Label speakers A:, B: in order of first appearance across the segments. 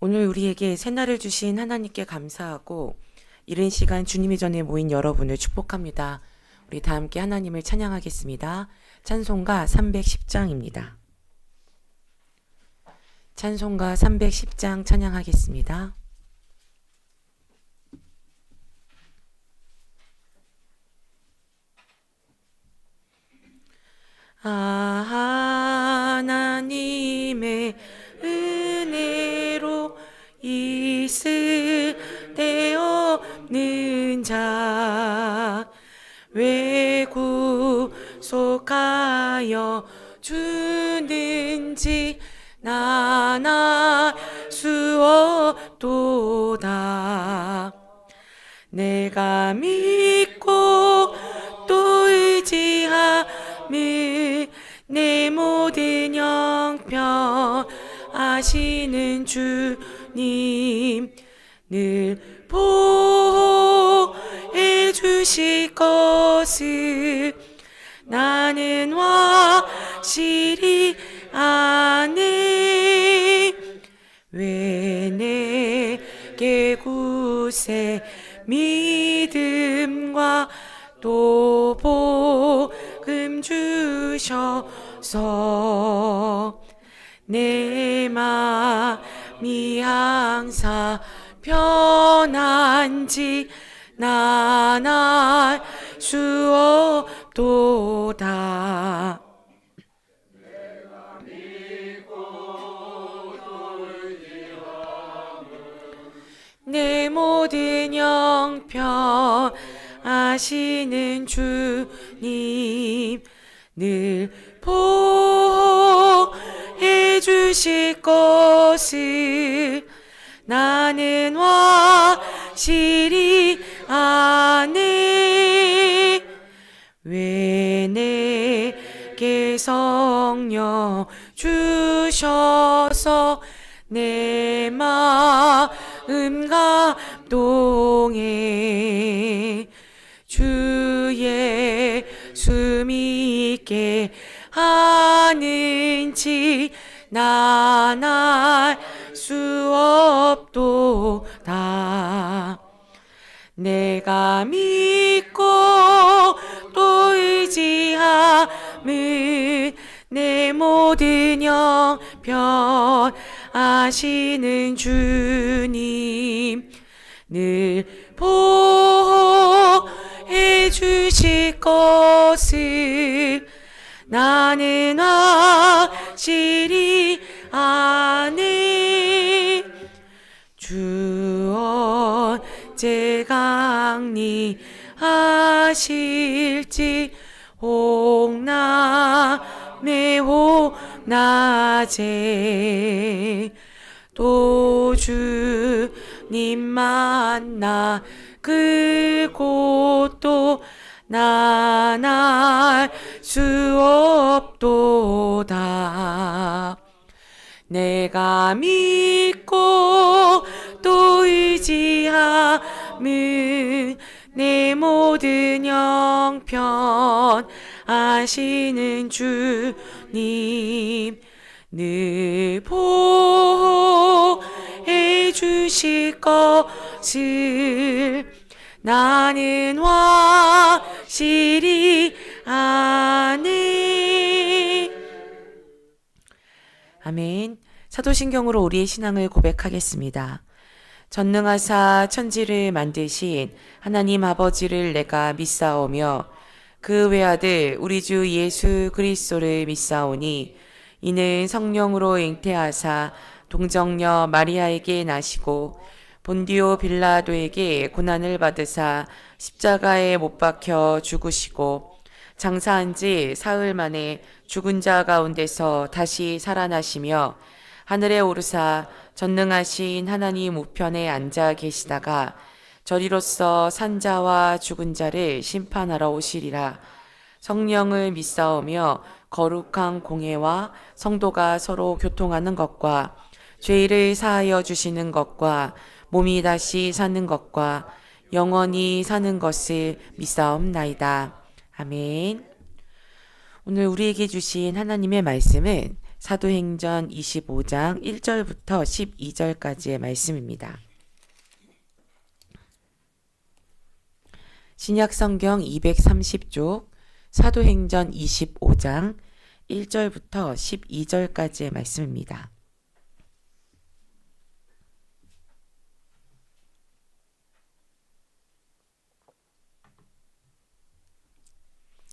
A: 오늘 우리에게 새날을 주신 하나님께 감사하고 이른 시간 주님의 전에 모인 여러분을 축복합니다. 우리 다 함께 하나님을 찬양하겠습니다. 찬송가 310장입니다. 찬송가 310장 찬양하겠습니다. 하나님의 은혜로 있을 데 없는 자 왜 구속하여 주는지 난 알 수 없도다. 내가 믿고 또 의지함을 내 모든 형편 아시는 주님 늘 보호해 주실 것을 나는 확실히 아네. 왜 내게 굳세 믿음과 또 복음 주셔서 내 마음이 항상 편한지 난 알 수 없도다. 내 모든 형편 아시는 주님 늘 보호해 주실 것을 나는 확실히 아네. 왜 내게 성령 주셔서 내 마음 감동해 주 예수 믿게 하는지 난 알 수 없도다. 내가 믿고 또 의지함을 내 모든 형편 아시는 주님 늘 보호해 주실 것을 나는 확실히 아네. 주 언제 강림하실지 홍남의 홍낮에 또 주님 만나 그곳도 난 알 수 없도다. 내가 믿고 또 의지함을 내 모든 형편 아시는 주님 늘 보호해 주실 것을 나는 확실히 아네. 아멘. 사도신경으로 우리의 신앙을 고백하겠습니다. 전능하사 천지를 만드신 하나님 아버지를 내가 믿사오며 그 외아들 우리 주 예수 그리스도를 믿사오니 이는 성령으로 잉태하사 동정녀 마리아에게 나시고 본디오 빌라도에게 고난을 받으사 십자가에 못 박혀 죽으시고 장사한 지 사흘 만에 죽은 자 가운데서 다시 살아나시며 하늘에 오르사 전능하신 하나님 우편에 앉아 계시다가 저리로서 산자와 죽은 자를 심판하러 오시리라. 성령을 믿사오며 거룩한 공회와 성도가 서로 교통하는 것과 죄를 사하여 주시는 것과 몸이 다시 사는 것과 영원히 사는 것을 믿사옵나이다. 아멘. 오늘 우리에게 주신 하나님의 말씀은 사도행전 25장 1절부터 12절까지의 말씀입니다. 신약성경 230쪽 사도행전 25장 1절부터 12절까지의 말씀입니다.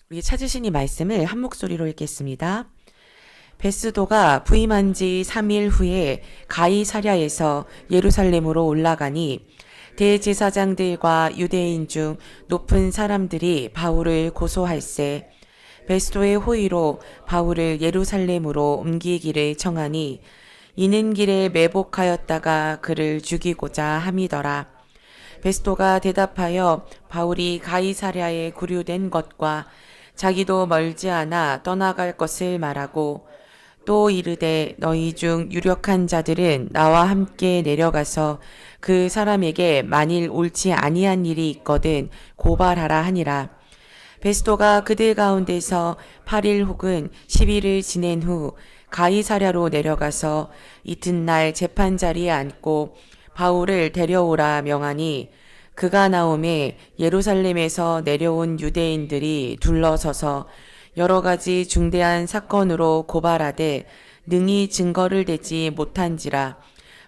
A: 우리 찾으신 이 말씀을 한 목소리로 읽겠습니다. 베스도가 부임한 지 3일 후에 가이사랴에서 예루살렘으로 올라가니 대제사장들과 유대인 중 높은 사람들이 바울을 고소할세 베스도의 호의로 바울을 예루살렘으로 옮기기를 청하니 이는 길에 매복하였다가 그를 죽이고자 함이더라. 베스도가 대답하여 바울이 가이사랴에 구류된 것과 자기도 멀지 않아 떠나갈 것을 말하고 또 이르되 너희 중 유력한 자들은 나와 함께 내려가서 그 사람에게 만일 옳지 아니한 일이 있거든 고발하라 하니라. 베스도가 그들 가운데서 8일 혹은 10일을 지낸 후 가이사랴로 내려가서 이튿날 재판 자리에 앉고 바울을 데려오라 명하니 그가 나오매 예루살렘에서 내려온 유대인들이 둘러서서 여러 가지 중대한 사건으로 고발하되 능히 증거를 대지 못한지라.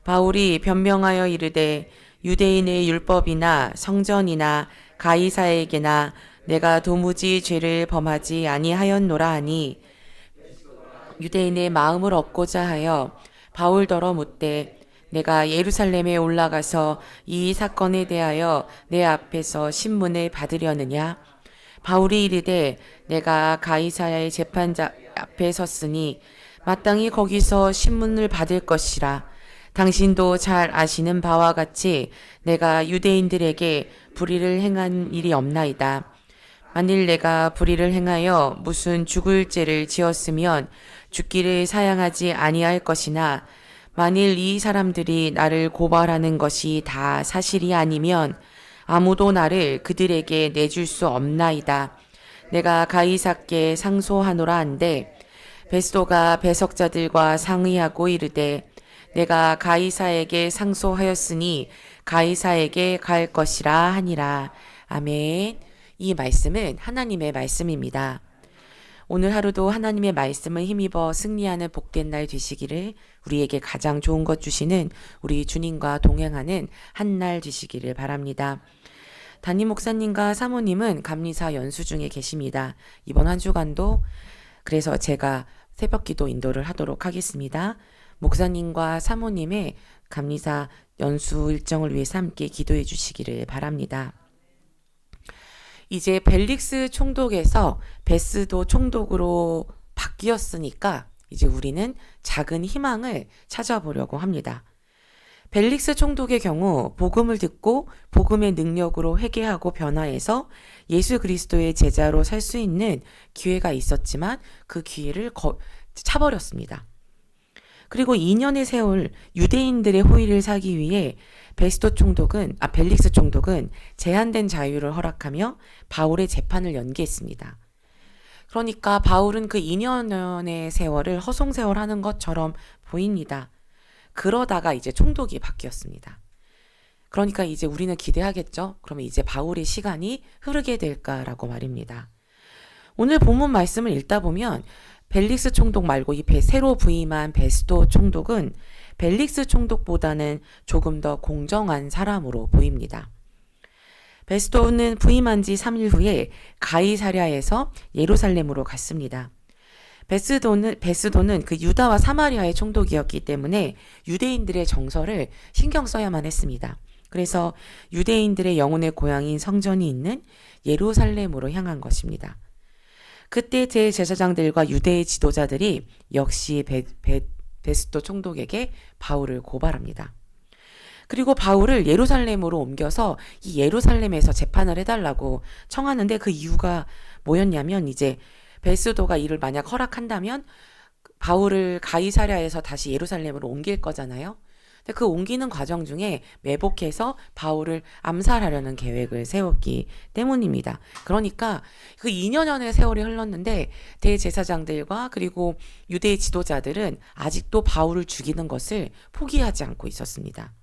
A: 바울이 변명하여 이르되 유대인의 율법이나 성전이나 가이사에게나 내가 도무지 죄를 범하지 아니하였노라 하니 유대인의 마음을 얻고자 하여 바울더러 묻되 내가 예루살렘에 올라가서 이 사건에 대하여 내 앞에서 신문을 받으려느냐? 바울이 이르되 내가 가이사야의 재판자 앞에 섰으니 마땅히 거기서 신문을 받을 것이라. 당신도 잘 아시는 바와 같이 내가 유대인들에게 불의를 행한 일이 없나이다. 만일 내가 불의를 행하여 무슨 죽을 죄를 지었으면 죽기를 사양하지 아니할 것이나 만일 이 사람들이 나를 고발하는 것이 다 사실이 아니면 아무도 나를 그들에게 내줄 수 없나이다. 내가 가이사께 상소하노라 한데 베스도가 배석자들과 상의하고 이르되 내가 가이사에게 상소하였으니 가이사에게 갈 것이라 하니라. 아멘. 이 말씀은 하나님의 말씀입니다. 오늘 하루도 하나님의 말씀을 힘입어 승리하는 복된 날 되시기를, 우리에게 가장 좋은 것 주시는 우리 주님과 동행하는 한 날 되시기를 바랍니다. 담임 목사님과 사모님은 감리사 연수 중에 계십니다. 이번 한 주간도 그래서 제가 새벽기도 인도를 하도록 하겠습니다. 목사님과 사모님의 감리사 연수 일정을 위해서 함께 기도해 주시기를 바랍니다. 이제 벨릭스 총독에서 베스도 총독으로 바뀌었으니까 이제 우리는 작은 희망을 찾아보려고 합니다. 벨릭스 총독의 경우 복음을 듣고 복음의 능력으로 회개하고 변화해서 예수 그리스도의 제자로 살 수 있는 기회가 있었지만 그 기회를 차버렸습니다. 그리고 2년의 세월 유대인들의 호의를 사기 위해 벨릭스 총독은 제한된 자유를 허락하며 바울의 재판을 연기했습니다. 그러니까 바울은 그 2년의 세월을 허송세월하는 것처럼 보입니다. 그러다가 이제 총독이 바뀌었습니다. 그러니까 이제 우리는 기대하겠죠. 그러면 이제 바울의 시간이 흐르게 될까라고 말입니다. 오늘 본문 말씀을 읽다 보면 벨릭스 총독 말고 이 새로 부임한 베스도 총독은 벨릭스 총독보다는 조금 더 공정한 사람으로 보입니다. 베스도는 부임한 지 3일 후에 가이사랴에서 예루살렘으로 갔습니다. 베스도는 그 유다와 사마리아의 총독이었기 때문에 유대인들의 정서를 신경 써야만 했습니다. 그래서 유대인들의 영혼의 고향인 성전이 있는 예루살렘으로 향한 것입니다. 그때 대제사장들과 유대의 지도자들이 역시 베스도 총독에게 바울을 고발합니다. 그리고 바울을 예루살렘으로 옮겨서 이 예루살렘에서 재판을 해달라고 청하는데 그 이유가 뭐였냐면 이제 베스도가 이를 만약 허락한다면 바울을 가이사랴에서 다시 예루살렘으로 옮길 거잖아요. 근데 그 옮기는 과정 중에 매복해서 바울을 암살하려는 계획을 세웠기 때문입니다. 그러니까 그 2년여의 세월이 흘렀는데 대제사장들과 그리고 유대 지도자들은 아직도 바울을 죽이는 것을 포기하지 않고 있었습니다.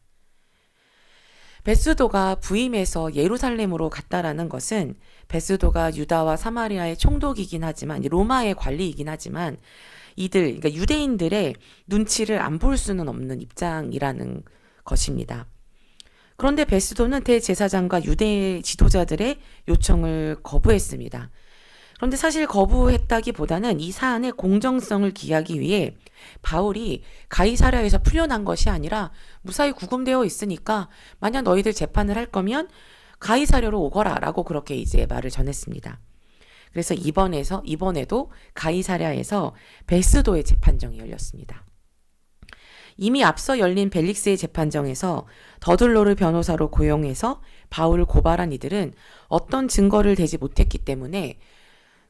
A: 베스도가 부임해서 예루살렘으로 갔다라는 것은 베스도가 유다와 사마리아의 총독이긴 하지만 로마의 관리이긴 하지만 그러니까 유대인들의 눈치를 안 볼 수는 없는 입장이라는 것입니다. 그런데 베스도는 대제사장과 유대 지도자들의 요청을 거부했습니다. 그런데 사실 거부했다기보다는 이 사안의 공정성을 기하기 위해 바울이 가이사랴에서 풀려난 것이 아니라 무사히 구금되어 있으니까 만약 너희들 재판을 할 거면 가이사랴로 오거라 라고 그렇게 이제 말을 전했습니다. 그래서 이번에도 가이사랴에서 베스도의 재판정이 열렸습니다. 이미 앞서 열린 벨릭스의 재판정에서 더둘로를 변호사로 고용해서 바울을 고발한 이들은 어떤 증거를 대지 못했기 때문에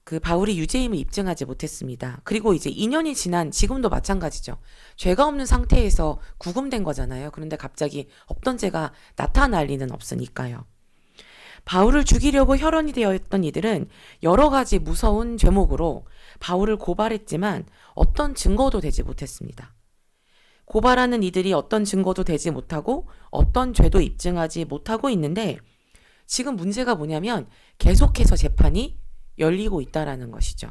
A: 그 바울이 유죄임을 입증하지 못했습니다. 그리고 이제 2년이 지난 지금도 마찬가지죠. 죄가 없는 상태에서 구금된 거잖아요. 그런데 갑자기 없던 죄가 나타날 리는 없으니까요. 바울을 죽이려고 혈연이 되어 있던 이들은 여러 가지 무서운 죄목으로 바울을 고발했지만 어떤 증거도 되지 못했습니다. 고발하는 이들이 어떤 증거도 되지 못하고 어떤 죄도 입증하지 못하고 있는데 지금 문제가 뭐냐면 계속해서 재판이 열리고 있다라는 것이죠.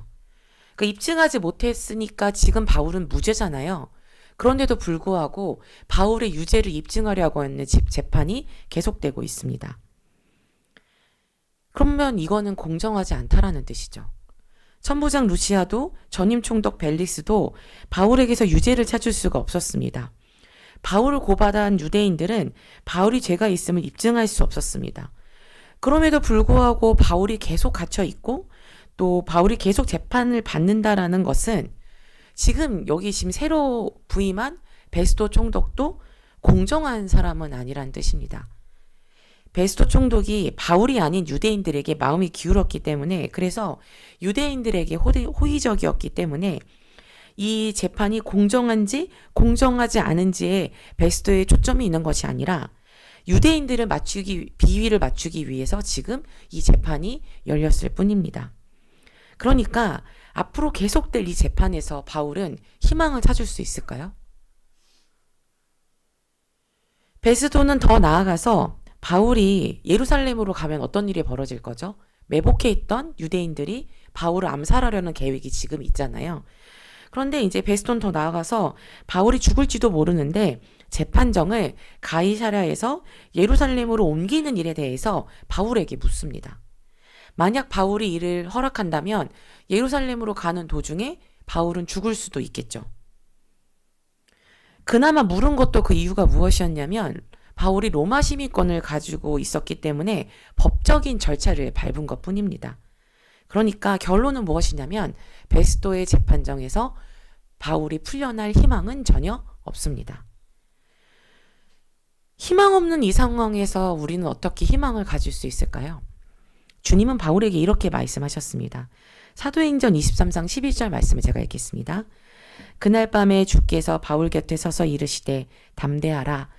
A: 그러니까 입증하지 못했으니까 지금 바울은 무죄잖아요. 그런데도 불구하고 바울의 유죄를 입증하려고 하는 재판이 계속되고 있습니다. 그러면 이거는 공정하지 않다라는 뜻이죠. 천부장 루시아도 전임 총독 벨릭스도 바울에게서 유죄를 찾을 수가 없었습니다. 바울을 고발한 유대인들은 바울이 죄가 있음을 입증할 수 없었습니다. 그럼에도 불구하고 바울이 계속 갇혀 있고 또 바울이 계속 재판을 받는다라는 것은 지금 새로 부임한 베스도 총독도 공정한 사람은 아니란 뜻입니다. 베스도 총독이 바울이 아닌 유대인들에게 마음이 기울었기 때문에 그래서 유대인들에게 호의적이었기 때문에 이 재판이 공정한지 공정하지 않은지에 베스도의 초점이 있는 것이 아니라 유대인들을 비위를 맞추기 위해서 지금 이 재판이 열렸을 뿐입니다. 그러니까 앞으로 계속될 이 재판에서 바울은 희망을 찾을 수 있을까요? 베스도는 더 나아가서 바울이 예루살렘으로 가면 어떤 일이 벌어질 거죠? 매복해 있던 유대인들이 바울을 암살하려는 계획이 지금 있잖아요. 그런데 이제 베스도는 더 나아가서 바울이 죽을지도 모르는데 재판정을 가이사랴에서 예루살렘으로 옮기는 일에 대해서 바울에게 묻습니다. 만약 바울이 이를 허락한다면 예루살렘으로 가는 도중에 바울은 죽을 수도 있겠죠. 그나마 물은 것도 그 이유가 무엇이었냐면 바울이 로마 시민권을 가지고 있었기 때문에 법적인 절차를 밟은 것 뿐입니다. 그러니까 결론은 무엇이냐면 베스도의 재판정에서 바울이 풀려날 희망은 전혀 없습니다. 희망 없는 이 상황에서 우리는 어떻게 희망을 가질 수 있을까요? 주님은 바울에게 이렇게 말씀하셨습니다. 사도행전 23장 11절 말씀을 제가 읽겠습니다. 그날 밤에 주께서 바울 곁에 서서 이르시되 담대하라.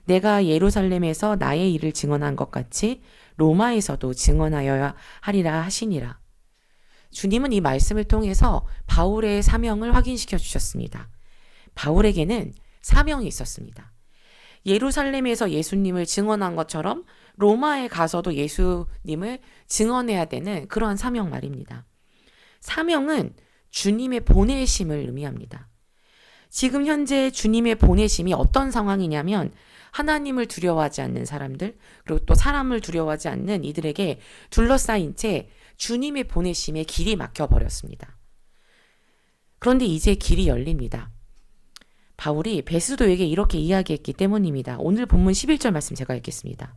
A: 내가 예루살렘에서 나의 일을 증언한 것 같이 로마에서도 증언하여야 하리라 하시니라. 주님은 이 말씀을 통해서 바울의 사명을 확인시켜 주셨습니다. 바울에게는 사명이 있었습니다. 예루살렘에서 예수님을 증언한 것처럼 로마에 가서도 예수님을 증언해야 되는 그러한 사명 말입니다. 사명은 주님의 보내심을 의미합니다. 지금 현재 주님의 보내심이 어떤 상황이냐면 하나님을 두려워하지 않는 사람들 그리고 또 사람을 두려워하지 않는 이들에게 둘러싸인 채 주님의 보내심에 길이 막혀버렸습니다. 그런데 이제 길이 열립니다. 바울이 베스도에게 이렇게 이야기했기 때문입니다. 오늘 본문 11절 말씀 제가 읽겠습니다.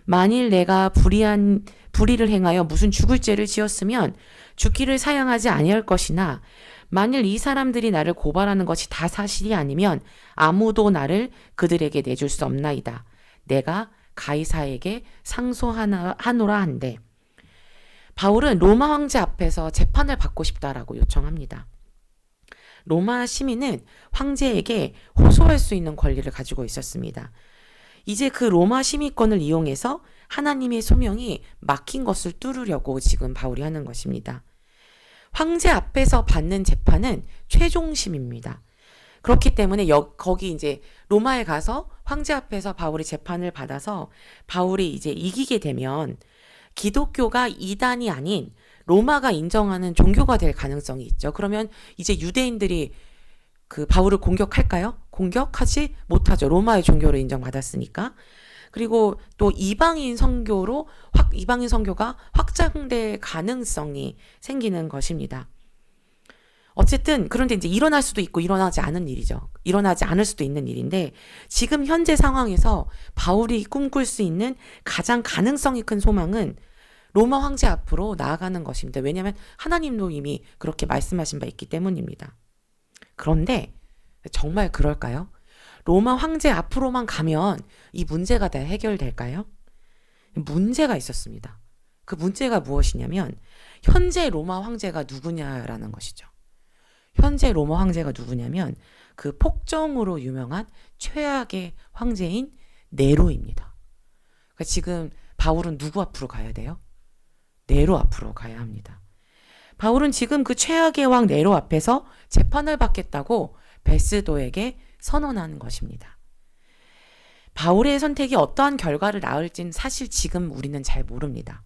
A: 만일 내가 불의를 행하여 무슨 죽을 죄를 지었으면 죽기를 사양하지 아니할 것이나 만일 이 사람들이 나를 고발하는 것이 다 사실이 아니면 아무도 나를 그들에게 내줄 수 없나이다. 내가 가이사에게 상소하노라 한데 바울은 로마 황제 앞에서 재판을 받고 싶다라고 요청합니다. 로마 시민은 황제에게 호소할 수 있는 권리를 가지고 있었습니다. 이제 그 로마 시민권을 이용해서 하나님의 소명이 막힌 것을 뚫으려고 지금 바울이 하는 것입니다. 황제 앞에서 받는 재판은 최종심입니다. 그렇기 때문에 거기 이제 로마에 가서 황제 앞에서 바울이 재판을 받아서 바울이 이제 이기게 되면 기독교가 이단이 아닌 로마가 인정하는 종교가 될 가능성이 있죠. 그러면 이제 유대인들이 그 바울을 공격할까요? 공격하지 못하죠. 로마의 종교로 인정받았으니까. 그리고 또 이방인 선교가 확장될 가능성이 생기는 것입니다. 어쨌든 그런데 이제 일어날 수도 있고 일어나지 않은 일이죠. 일어나지 않을 수도 있는 일인데 지금 현재 상황에서 바울이 꿈꿀 수 있는 가장 가능성이 큰 소망은 로마 황제 앞으로 나아가는 것입니다. 왜냐하면 하나님도 이미 그렇게 말씀하신 바 있기 때문입니다. 그런데 정말 그럴까요? 로마 황제 앞으로만 가면 이 문제가 다 해결될까요? 문제가 있었습니다. 그 문제가 무엇이냐면 현재 로마 황제가 누구냐라는 것이죠. 현재 로마 황제가 누구냐면 그 폭정으로 유명한 최악의 황제인 네로입니다. 그러니까 지금 바울은 누구 앞으로 가야 돼요? 네로 앞으로 가야 합니다. 바울은 지금 그 최악의 왕 네로 앞에서 재판을 받겠다고 베스도에게 선언하는 것입니다. 바울의 선택이 어떠한 결과를 낳을지는 사실 지금 우리는 잘 모릅니다.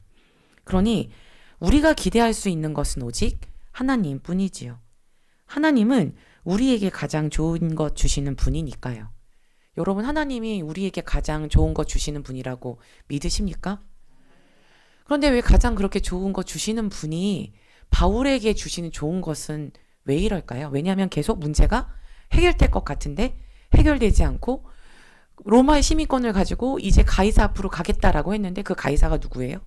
A: 그러니 우리가 기대할 수 있는 것은 오직 하나님 뿐이지요. 하나님은 우리에게 가장 좋은 것 주시는 분이니까요. 여러분, 하나님이 우리에게 가장 좋은 것 주시는 분이라고 믿으십니까? 그런데 왜 가장 그렇게 좋은 것 주시는 분이 바울에게 주시는 좋은 것은 왜 이럴까요? 왜냐하면 계속 문제가 해결될 것 같은데 해결되지 않고 로마의 시민권을 가지고 이제 가이사 앞으로 가겠다라고 했는데 그 가이사가 누구예요?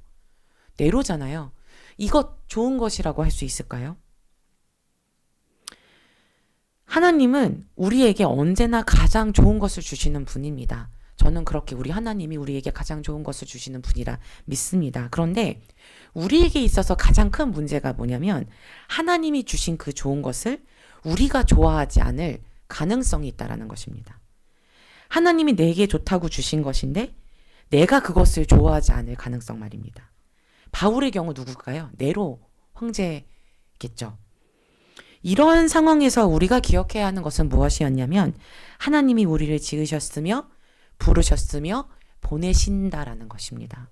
A: 네로잖아요. 이것 좋은 것이라고 할 수 있을까요? 하나님은 우리에게 언제나 가장 좋은 것을 주시는 분입니다. 저는 그렇게 우리 하나님이 우리에게 가장 좋은 것을 주시는 분이라 믿습니다. 그런데 우리에게 있어서 가장 큰 문제가 뭐냐면 하나님이 주신 그 좋은 것을 우리가 좋아하지 않을 가능성이 있다라는 것입니다. 하나님이 내게 좋다고 주신 것인데 내가 그것을 좋아하지 않을 가능성 말입니다. 바울의 경우 누굴까요? 네로 황제겠죠. 이런 상황에서 우리가 기억해야 하는 것은 무엇이었냐면 하나님이 우리를 지으셨으며 부르셨으며 보내신다라는 것입니다.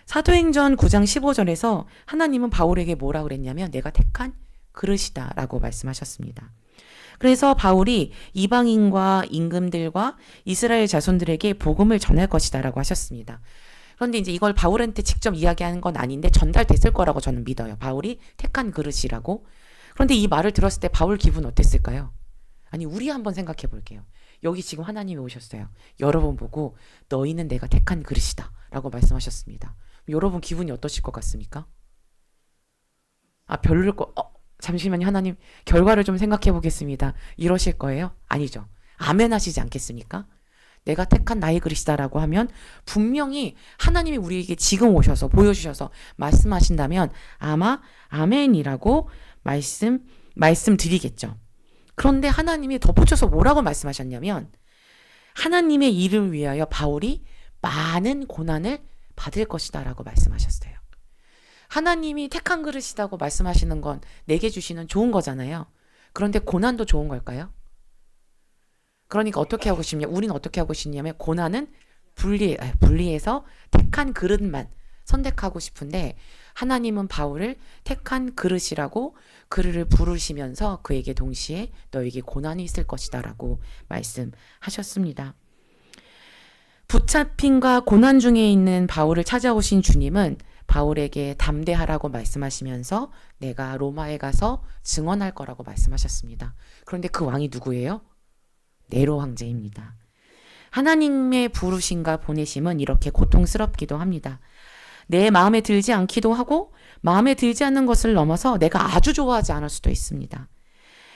A: 사도행전 9장 15절에서 하나님은 바울에게 뭐라 그랬냐면 내가 택한 그릇이다 라고 말씀하셨습니다. 그래서 바울이 이방인과 임금들과 이스라엘 자손들에게 복음을 전할 것이다 라고 하셨습니다. 그런데 이제 이걸 바울한테 직접 이야기하는 건 아닌데 전달됐을 거라고 저는 믿어요. 바울이 택한 그릇이라고. 그런데 이 말을 들었을 때 바울 기분 어땠을까요? 아니, 우리 한번 생각해 볼게요. 여기 지금 하나님이 오셨어요. 여러분 보고 너희는 내가 택한 그릇이다 라고 말씀하셨습니다. 여러분 기분이 어떠실 것 같습니까? 별로일 거, 잠시만요, 하나님, 결과를 좀 생각해 보겠습니다. 이러실 거예요? 아니죠. 아멘 하시지 않겠습니까? 내가 택한 나의 그릇이다라고 하면 분명히 하나님이 우리에게 지금 오셔서 보여주셔서 말씀하신다면 아마 아멘이라고 말씀드리겠죠. 그런데 하나님이 덧붙여서 뭐라고 말씀하셨냐면 하나님의 일을 위하여 바울이 많은 고난을 받을 것이다 라고 말씀하셨어요. 하나님이 택한 그릇이라고 말씀하시는 건 내게 주시는 좋은 거잖아요. 그런데 고난도 좋은 걸까요? 그러니까 어떻게 하고 싶냐? 우리는 어떻게 하고 싶냐면 고난은 분리해서 택한 그릇만 선택하고 싶은데 하나님은 바울을 택한 그릇이라고 그를 부르시면서 그에게 동시에 너에게 고난이 있을 것이다 라고 말씀하셨습니다. 붙잡힘과 고난 중에 있는 바울을 찾아오신 주님은 바울에게 담대하라고 말씀하시면서 내가 로마에 가서 증언할 거라고 말씀하셨습니다. 그런데 그 왕이 누구예요? 네로 황제입니다. 하나님의 부르심과 보내심은 이렇게 고통스럽기도 합니다. 내 마음에 들지 않기도 하고 마음에 들지 않는 것을 넘어서 내가 아주 좋아하지 않을 수도 있습니다.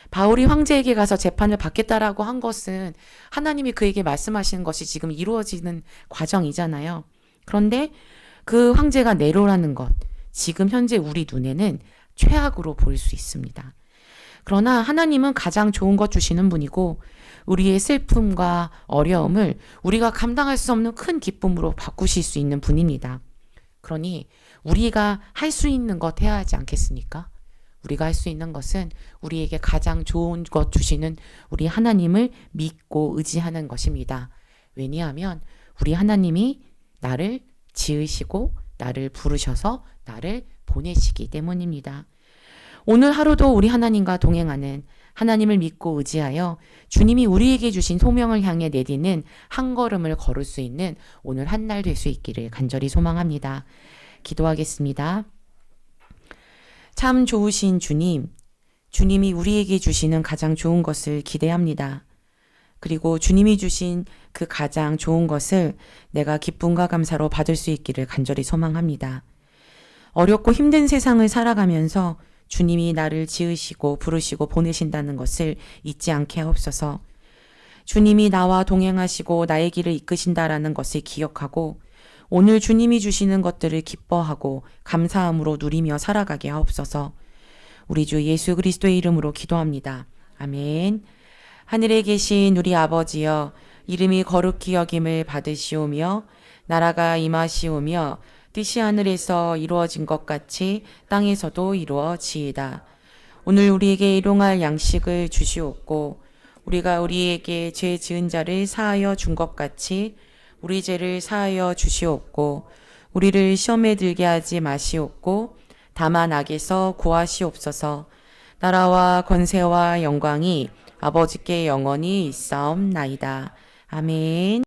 A: 바울이 황제에게 가서 재판을 받겠다라고 한 것은 하나님이 그에게 말씀하시는 것이 지금 이루어지는 과정이잖아요. 그런데 그 황제가 네로라는 것, 지금 현재 우리 눈에는 최악으로 보일 수 있습니다. 그러나 하나님은 가장 좋은 것 주시는 분이고 우리의 슬픔과 어려움을 우리가 감당할 수 없는 큰 기쁨으로 바꾸실 수 있는 분입니다. 그러니 우리가 할 수 있는 것 해야 하지 않겠습니까? 우리가 할 수 있는 것은 우리에게 가장 좋은 것 주시는 우리 하나님을 믿고 의지하는 것입니다. 왜냐하면 우리 하나님이 나를 지으시고 나를 부르셔서 나를 보내시기 때문입니다. 오늘 하루도 우리 하나님과 동행하는 하나님을 믿고 의지하여 주님이 우리에게 주신 소명을 향해 내디는 한 걸음을 걸을 수 있는 오늘 한 날 될 수 있기를 간절히 소망합니다. 기도하겠습니다. 참 좋으신 주님, 주님이 우리에게 주시는 가장 좋은 것을 기대합니다. 그리고 주님이 주신 그 가장 좋은 것을 내가 기쁨과 감사로 받을 수 있기를 간절히 소망합니다. 어렵고 힘든 세상을 살아가면서 주님이 나를 지으시고 부르시고 보내신다는 것을 잊지 않게 하옵소서. 주님이 나와 동행하시고 나의 길을 이끄신다라는 것을 기억하고 오늘 주님이 주시는 것들을 기뻐하고 감사함으로 누리며 살아가게 하옵소서. 우리 주 예수 그리스도의 이름으로 기도합니다. 아멘. 하늘에 계신 우리 아버지여, 이름이 거룩히 여김을 받으시오며 나라가 임하시오며 뜻이 하늘에서 이루어진 것 같이 땅에서도 이루어지이다. 오늘 우리에게 일용할 양식을 주시옵고 우리가 우리에게 죄 지은 자를 사하여 준 것 같이 우리 죄를 사하여 주시옵고 우리를 시험에 들게 하지 마시옵고 다만 악에서 구하시옵소서. 나라와 권세와 영광이 아버지께 영원히 있사옵나이다. 아멘.